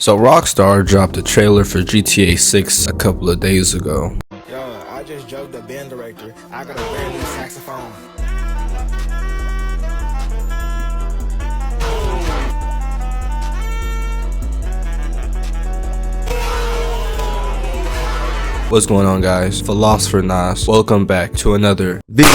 So Rockstar dropped a trailer for GTA 6 a couple of days ago. Yo, I just joked the band director. I got a brand new saxophone. What's going on, guys? Philosopher Nas. Welcome back to another video.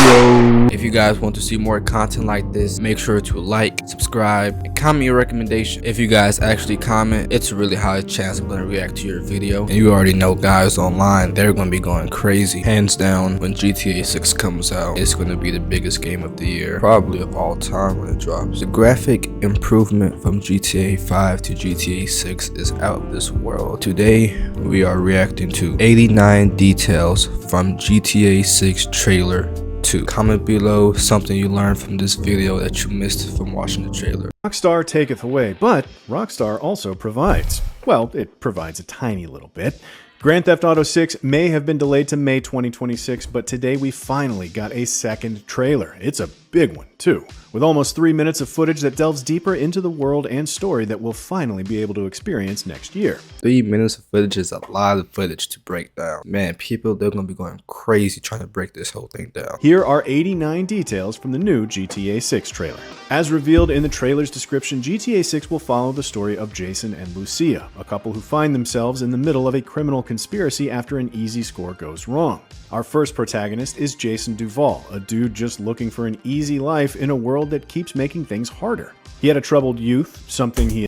If you guys want to see more content like this, make sure to like, subscribe, and comment your recommendation. If you guys actually comment, it's a really high chance I'm going to react to your video. And you already know guys online, they're going to be going crazy. Hands down, when GTA 6 comes out, it's going to be the biggest game of the year, probably of all time when it drops. The graphic improvement from GTA 5 to GTA 6 is out of this world. Today, we are reacting to 89 details from GTA 6 trailer 2. Comment below something you learned from this video that you missed from watching the trailer. Rockstar taketh away, but Rockstar also provides. Well, it provides a tiny little bit. Grand Theft Auto 6 may have been delayed to May 2026, but today we finally got a second trailer. It's a big one, too, with almost 3 minutes of footage that delves deeper into the world and story that we'll finally be able to experience next year. 3 minutes of footage is a lot of footage to break down. Man, they're gonna be going crazy trying to break this whole thing down. Here are 89 details from the new GTA 6 trailer. As revealed in the trailer's description, GTA 6 will follow the story of Jason and Lucia, a couple who find themselves in the middle of a criminal conspiracy after an easy score goes wrong. Our first protagonist is Jason Duval, a dude just looking for an easy life in a world that keeps making things harder. He had a troubled youth, something he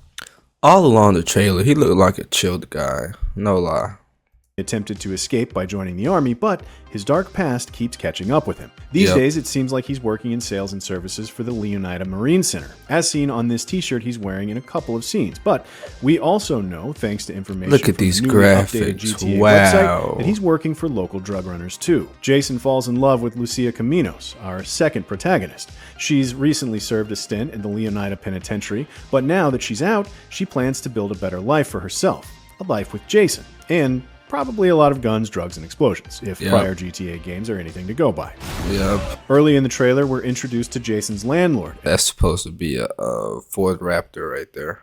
All along the trailer, he looked like a chilled guy, no lie. attempted to escape by joining the army, but his dark past keeps catching up with him. These days, it seems like he's working in sales and services for the Leonida Marine Center, as seen on this t-shirt he's wearing in a couple of scenes. But we also know, thanks to information Look at from these the newly graphics, updated GTA wow. website, that he's working for local drug runners too. Jason falls in love with Lucia Caminos, our second protagonist. She's recently served a stint in the Leonida Penitentiary, but now that she's out, she plans to build a better life for herself, a life with Jason, and probably a lot of guns, drugs, and explosions, if prior GTA games are anything to go by. Yep. Early in the trailer, we're introduced to Jason's landlord. That's supposed to be a Ford Raptor right there.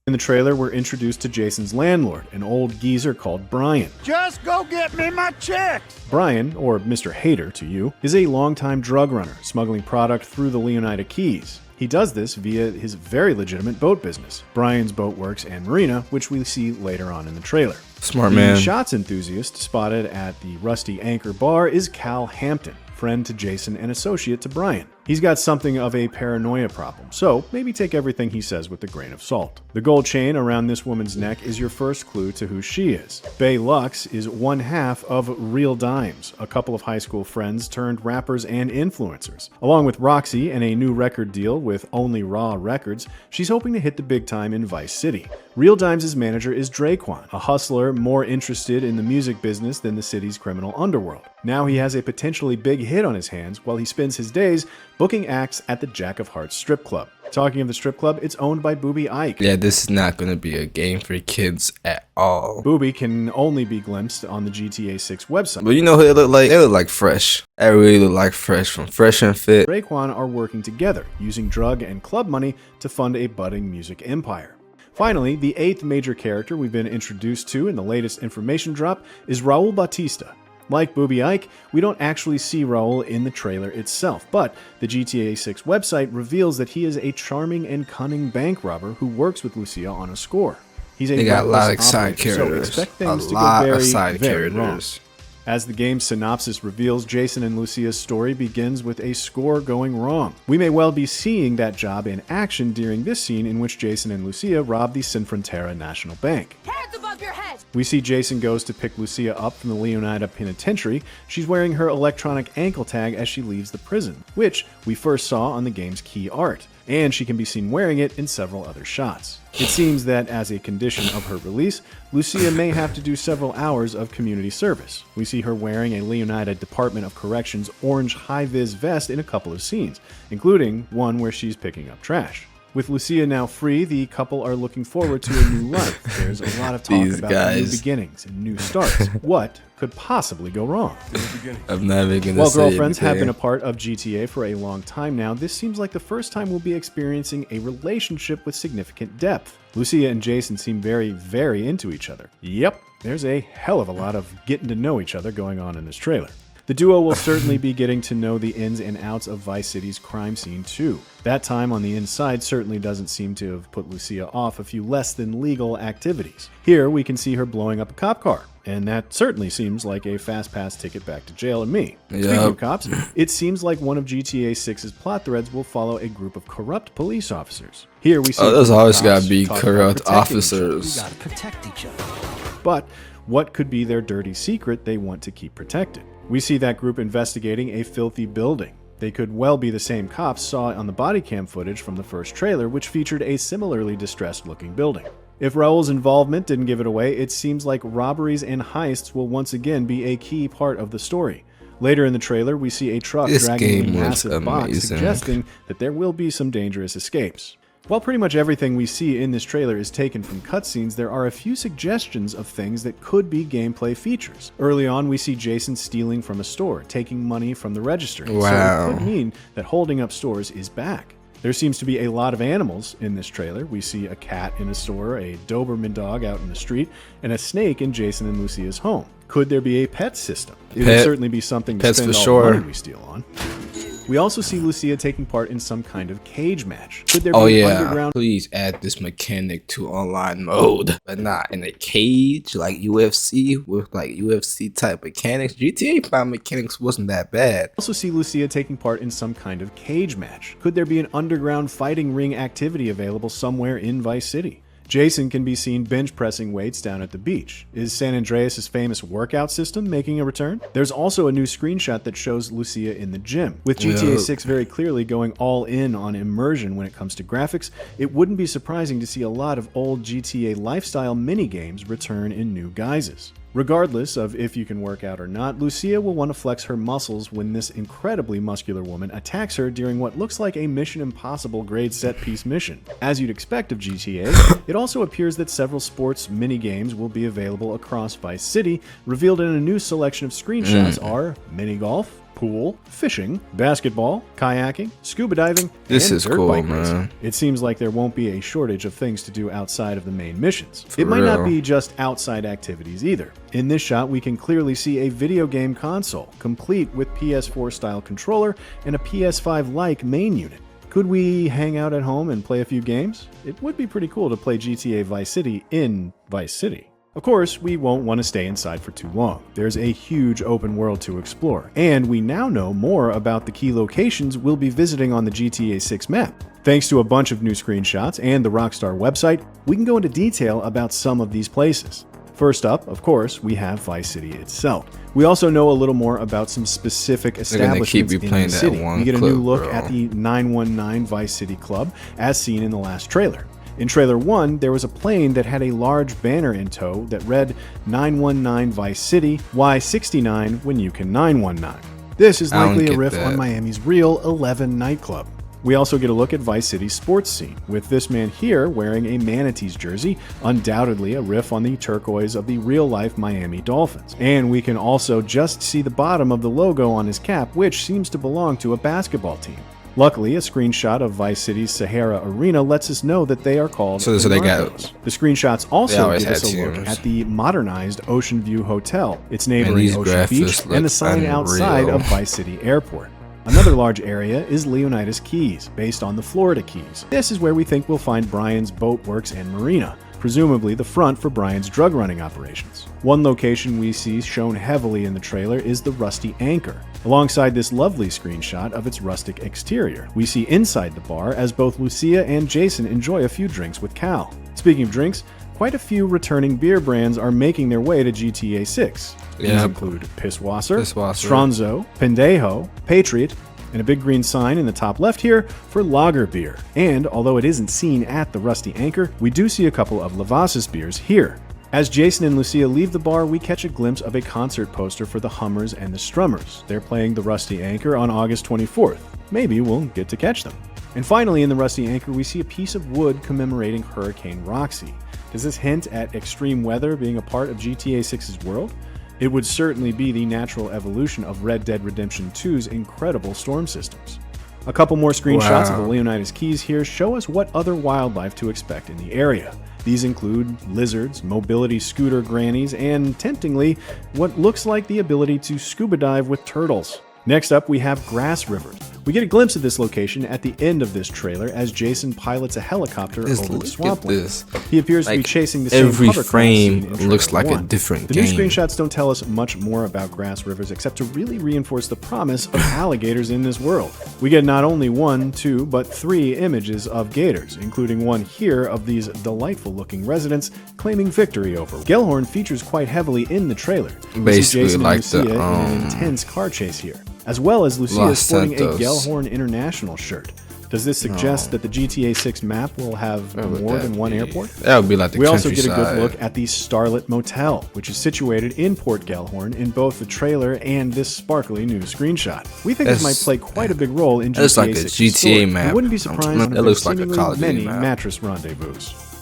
In the trailer, we're introduced to Jason's landlord, an old geezer called Brian. Just go get me my checks. Brian, or Mr. Hater to you, is a longtime drug runner, smuggling product through the Leonida Keys. He does this via his very legitimate boat business, Brian's Boat Works and Marina, which we see later on in the trailer. Smart man. The shots enthusiast spotted at the Rusty Anchor Bar is Cal Hampton, friend to Jason and associate to Brian. He's got something of a paranoia problem, so maybe take everything he says with a grain of salt. The gold chain around this woman's neck is your first clue to who she is. Bae Lux is one half of Real Dimes, a couple of high school friends turned rappers and influencers. Along with Roxy and a new record deal with Only Raw Records, she's hoping to hit the big time in Vice City. Real Dimes' manager is Draquan, a hustler more interested in the music business than the city's criminal underworld. Now he has a potentially big hit on his hands while he spends his days booking acts at the Jack of Hearts strip club. Talking of the strip club, it's owned by Booby Ike. Yeah, this is not going to be a game for kids at all. Booby can only be glimpsed on the GTA 6 website. But you know who they look like? They look like Fresh. They really look like Fresh from Fresh and Fit. Draquan are working together, using drug and club money to fund a budding music empire. Finally, the 8th major character we've been introduced to in the latest information drop is Raul Bautista. Like Booby Ike, we don't actually see Raul in the trailer itself, but the GTA 6 website reveals that he is a charming and cunning bank robber who works with Lucia on a score. He's a They got a lot of side operator, characters. so expect A things to lot go of very, side very wrong. characters. As the game's synopsis reveals, Jason and Lucia's story begins with a score going wrong. We may well be seeing that job in action during this scene in which Jason and Lucia rob the Sinfrontera National Bank. Hands above your head! We see Jason goes to pick Lucia up from the Leonida Penitentiary. She's wearing her electronic ankle tag as she leaves the prison, which we first saw on the game's key art, and she can be seen wearing it in several other shots. It seems that as a condition of her release, Lucia may have to do several hours of community service. We see her wearing a Leonida Department of Corrections orange high-vis vest in a couple of scenes, including one where she's picking up trash. With Lucia now free, the couple are looking forward to a new life. There's a lot of talk These about guys. new beginnings and new starts. What could could possibly go wrong? I'm never gonna While say girlfriends have anything. been a part of GTA for a long time now, this seems like the first time we'll be experiencing a relationship with significant depth. Lucia and Jason seem very, very into each other. Yep, there's a hell of a lot of getting to know each other going on in this trailer. The duo will certainly be getting to know the ins and outs of Vice City's crime scene too. That time on the inside certainly doesn't seem to have put Lucia off a few less than legal activities. Here we can see her blowing up a cop car, and that certainly seems like a fast pass ticket back to jail to me. Speaking of cops, it seems like one of GTA 6's plot threads will follow a group of corrupt police officers. Here we see there's always cops gotta be talk about corrupt protecting each other. officers. We gotta protect each other. But what could be their dirty secret they want to keep protected? We see that group investigating a filthy building. They could well be the same cops saw on the body cam footage from the first trailer, which featured a similarly distressed looking building. If Raul's involvement didn't give it away, it seems like robberies and heists will once again be a key part of the story. Later in the trailer, we see a truck This dragging a game looks massive box, amazing. suggesting that there will be some dangerous escapes. While pretty much everything we see in this trailer is taken from cutscenes, there are a few suggestions of things that could be gameplay features. Early on, we see Jason stealing from a store, taking money from the register. Wow. So it could mean that holding up stores is back. There seems to be a lot of animals in this trailer. We see a cat in a store, a Doberman dog out in the street, and a snake in Jason and Lucia's home. Could there be a pet system? It would certainly be something to pets spend for all sure. the money we steal on. We also see Lucia taking part in some kind of cage match. Could there Oh be an yeah, underground please add this mechanic to online mode, but not in a cage like UFC with like UFC type mechanics. GTA 5 mechanics wasn't that bad. also see Lucia taking part in some kind of cage match? Could there be an underground fighting ring activity available somewhere in Vice City? Jason can be seen bench pressing weights down at the beach. Is San Andreas' famous workout system making a return? There's also a new screenshot that shows Lucia in the gym. With GTA 6 very clearly going all in on immersion when it comes to graphics, it wouldn't be surprising to see a lot of old GTA lifestyle minigames return in new guises. Regardless of if you can work out or not, Lucia will want to flex her muscles when this incredibly muscular woman attacks her during what looks like a Mission Impossible grade set-piece mission. As you'd expect of GTA, it also appears that several sports mini-games will be available across Vice City. Revealed in a new selection of screenshots are mini-golf, pool, fishing, basketball, kayaking, scuba diving, This and is dirt cool, bike man. racing. It seems like there won't be a shortage of things to do outside of the main missions. For It might not real. be just outside activities either. In this shot, we can clearly see a video game console, complete with PS4-style controller and a PS5-like main unit. Could we hang out at home and play a few games? It would be pretty cool to play GTA Vice City in Vice City. Of course, we won't want to stay inside for too long. There's a huge open world to explore, and we now know more about the key locations we'll be visiting on the GTA 6 map. Thanks to a bunch of new screenshots and the Rockstar website, we can go into detail about some of these places. First up, of course, we have Vice City itself. We also know a little more about some specific They're gonna keep establishments you in playing the that city. one We get a clip, new look bro. at the 919 Vice City Club, as seen in the last trailer. In trailer 1, there was a plane that had a large banner in tow that read 919 Vice City, why 69 when you can 919. This is I don't likely a get riff that. on Miami's real 11 nightclub. We also get a look at Vice City's sports scene, with this man here wearing a Manatees jersey, undoubtedly a riff on the turquoise of the real-life Miami Dolphins. And we can also just see the bottom of the logo on his cap, which seems to belong to a basketball team. Luckily, a screenshot of Vice City's Sahara Arena lets us know that they are called So the they got- Marcos. The screenshots They also always give us had a look teams. at the modernized Ocean View Hotel, its Man, neighboring these Ocean graphics Beach, look and the sign outside unreal. of Vice City Airport. Another large area is Leonidas Keys, based on the Florida Keys. This is where we think we'll find Brian's boat works and marina, presumably the front for Brian's drug running operations. One location we see shown heavily in the trailer is the Rusty Anchor. Alongside this lovely screenshot of its rustic exterior, we see inside the bar as both Lucia and Jason enjoy a few drinks with Cal. Speaking of drinks, quite a few returning beer brands are making their way to GTA 6. These Yep. include Pisswasser, Pisswasser. Stronzo, Pendejo, Patriot, and a big green sign in the top left here for lager beer. And although it isn't seen at the Rusty Anchor, we do see a couple of Lavazza's beers here. As Jason and Lucia leave the bar, we catch a glimpse of a concert poster for the Hummers and the Strummers. They're playing the Rusty Anchor on August 24th. Maybe we'll get to catch them. And finally, in the Rusty Anchor, we see a piece of wood commemorating Hurricane Roxy. Does this hint at extreme weather being a part of GTA 6's world? It would certainly be the natural evolution of Red Dead Redemption 2's incredible storm systems. A couple more screenshots of the Leonidas Keys here show us what other wildlife to expect in the area. These include lizards, mobility scooter grannies, and, temptingly, what looks like the ability to scuba dive with turtles. Next up, we have Grass Rivers. We get a glimpse of this location at the end of this trailer as Jason pilots a helicopter over the swampland. He appears to be chasing the same every hovercraft frame scene in looks trailer like a 1. different The game. new screenshots don't tell us much more about Grass Rivers except to really reinforce the promise of alligators in this world. We get not only 1, 2, but 3 images of gators, including one here of these delightful-looking residents claiming victory over. Gellhorn features quite heavily in the trailer. We see Basically Jason like and Lucia the, in an intense car chase here, as well as Lucia Los sporting Santos. a Gellhorn International shirt. Does this suggest that the GTA 6 map will have more than one airport? That would be like the We also get a countryside. good look at the Starlit Motel, which is situated in Port Gellhorn in both the trailer and this sparkly new screenshot. We think this might play quite a big role in GTA That's like a 6's GTA story. map. I wouldn't be surprised if It there looks were like a seemingly Call of Duty many map. mattress rendezvous.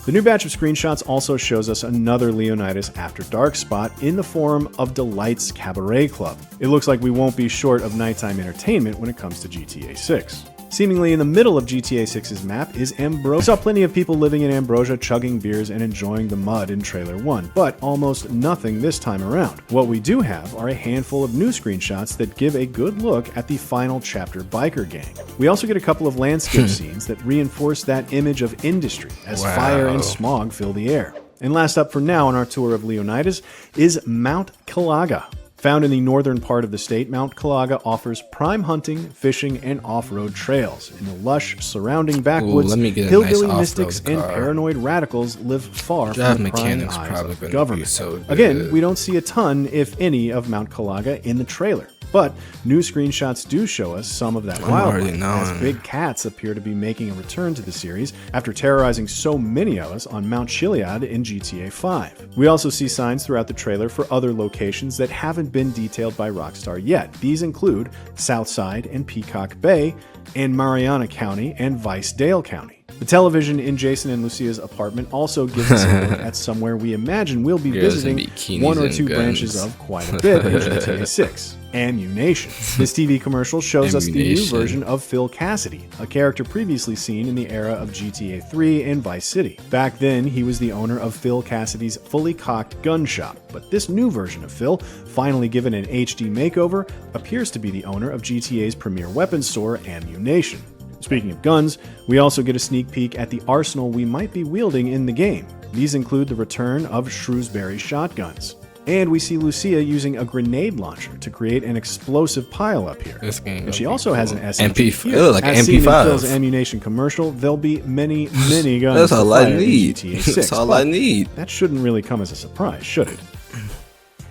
The new batch of screenshots also shows us another Leonidas After Dark spot in the form of Delight's Cabaret Club. It looks like we won't be short of nighttime entertainment when it comes to GTA 6. Seemingly in the middle of GTA 6's map is Ambrosia. We saw plenty of people living in Ambrosia chugging beers and enjoying the mud in Trailer 1, but almost nothing this time around. What we do have are a handful of new screenshots that give a good look at the final chapter biker gang. We also get a couple of landscape scenes that reinforce that image of industry as fire and smog fill the air. And last up for now on our tour of Leonidas is Mount Calaga. Found in the northern part of the state, Mount Calaga offers prime hunting, fishing, and off-road trails. In the lush surrounding backwoods, let me get a hillbilly nice mystics off-road and car. paranoid radicals live far Drive from the prying mechanics eyes probably of the gonna be government. so good. Again, we don't see a ton, if any, of Mount Calaga in the trailer. But new screenshots do show us some of that already wildlife, knowing. as big cats appear to be making a return to the series after terrorizing so many of us on Mount Chiliad in GTA 5. We also see signs throughout the trailer for other locations that haven't been detailed by Rockstar yet. These include Southside and Peacock Bay, and Mariana County and Vice-Dale County. The television in Jason and Lucia's apartment also gives us a look at somewhere we imagine we'll be Girls in visiting bikinis one or and two guns. branches of quite a bit in GTA 6. Ammu-Nation. This TV commercial shows us the new Ammu-Nation. version of Phil Cassidy, a character previously seen in the era of GTA 3 and Vice City. Back then, he was the owner of Phil Cassidy's fully cocked gun shop, but this new version of Phil, finally given an HD makeover, appears to be the owner of GTA's premier weapons store, Ammu-Nation. Speaking of guns, we also get a sneak peek at the arsenal we might be wielding in the game. These include the return of Shrewsbury shotguns. And we see Lucia using a grenade launcher to create an explosive pileup here. This game And she gonna be also has an cool. SMG MP5 here. it look like As an seen in MP5. Phil's Ammu-Nation commercial, there'll be many guns That's to all I fire in need. GTA 6. That's all but I need. that shouldn't really come as a surprise, should it?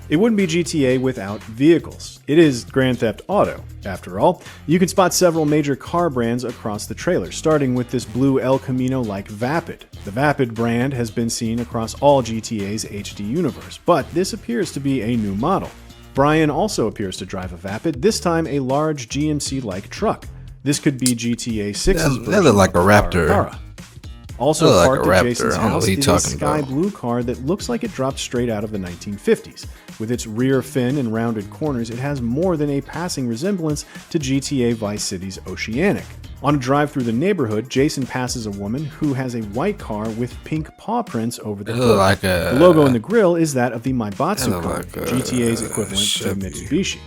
It wouldn't be GTA without vehicles. It is Grand Theft Auto, after all. You can spot several major car brands across the trailer, starting with this blue El Camino-like Vapid. The Vapid brand has been seen across all GTA's HD universe, but this appears to be a new model. Brian also appears to drive a Vapid, this time a large GMC-like truck. This could be GTA 6's version That look like of a the Raptor. Cara. Also Look like parked a at Raptor. Jason's I don't know house what he is a talking sky about. blue car that looks like it dropped straight out of the 1950s. With its rear fin and rounded corners, it has more than a passing resemblance to GTA Vice City's Oceanic. On a drive through the neighborhood, Jason passes a woman who has a white car with pink paw prints over the It hood. look like a- The logo in the grille is that of the Maibatsu It look car, like a GTA's equivalent to Chevy. Mitsubishi.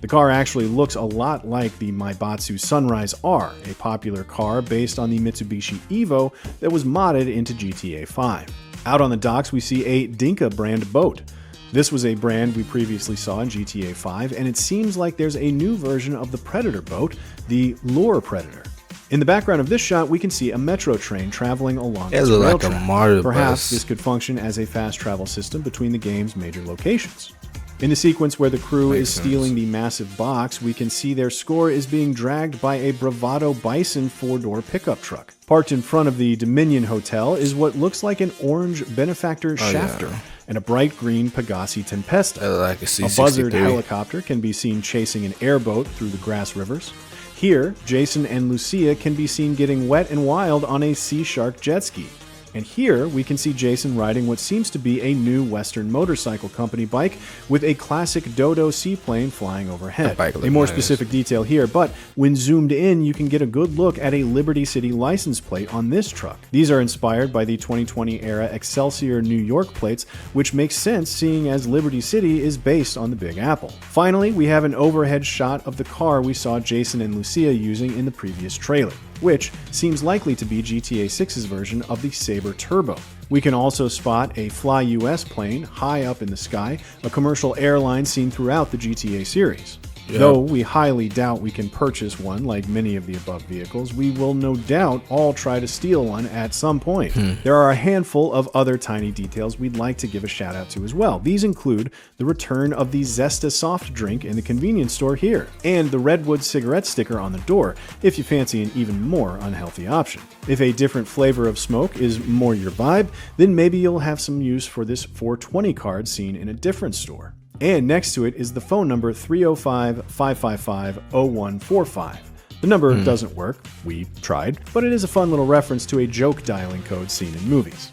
The car actually looks a lot like the Maibatsu Sunrise R, a popular car based on the Mitsubishi Evo that was modded into GTA 5. Out on the docks, we see a Dinka brand boat. This was a brand we previously saw in GTA 5, and it seems like there's a new version of the Predator boat, the Lure Predator. In the background of this shot, we can see a metro train traveling along It its look rail like a track. MARTA Perhaps bus. this could function as a fast travel system between the game's major locations. In the sequence where the crew Makes is sense. stealing the massive box, we can see their score is being dragged by a Bravado Bison 4-door pickup truck. Parked in front of the Dominion Hotel is what looks like an orange Benefactor Shafter and a bright green Pegassi Tempesta. It look like a A C63. buzzard helicopter can be seen chasing an airboat through the grass rivers. Here, Jason and Lucia can be seen getting wet and wild on a Sea Shark jet ski. And here we can see Jason riding what seems to be a new Western Motorcycle Company bike with a classic Dodo seaplane flying overhead. A more specific detail here, but when zoomed in, you can get a good look at a Liberty City license plate on this truck. These are inspired by the 2020 era Excelsior New York plates, which makes sense seeing as Liberty City is based on the Big Apple. Finally, we have an overhead shot of the car we saw Jason and Lucia using in the previous trailer, which seems likely to be GTA 6's version of the Sabre Turbo. We can also spot a Fly US plane high up in the sky, a commercial airline seen throughout the GTA series. Yep. Though we highly doubt we can purchase one like many of the above vehicles, we will no doubt all try to steal one at some point. There are a handful of other tiny details we'd like to give a shout out to as well. These include the return of the Zesta soft drink in the convenience store here, and the Redwood cigarette sticker on the door if you fancy an even more unhealthy option. If a different flavor of smoke is more your vibe, then maybe you'll have some use for this 420 card seen in a different store. And next to it is the phone number 305-555-0145. The number doesn't work, we tried, but it is a fun little reference to a joke dialing code seen in movies.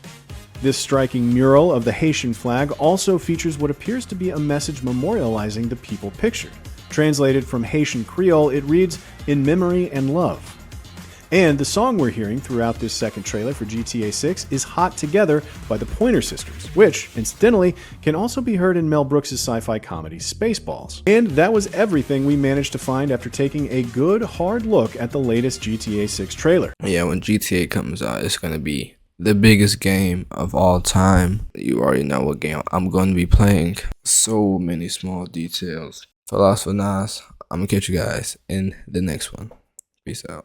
This striking mural of the Haitian flag also features what appears to be a message memorializing the people pictured. Translated from Haitian Creole, it reads, "In memory and love." And the song we're hearing throughout this second trailer for GTA 6 is Hot Together by the Pointer Sisters, which, incidentally, can also be heard in Mel Brooks' sci-fi comedy Spaceballs. And that was everything we managed to find after taking a good, hard look at the latest GTA 6 trailer. Yeah, when GTA comes out, it's going to be the biggest game of all time. You already know what game I'm going to be playing. So many small details. For Lost for Nas, I'm going to catch you guys in the next one. Peace out.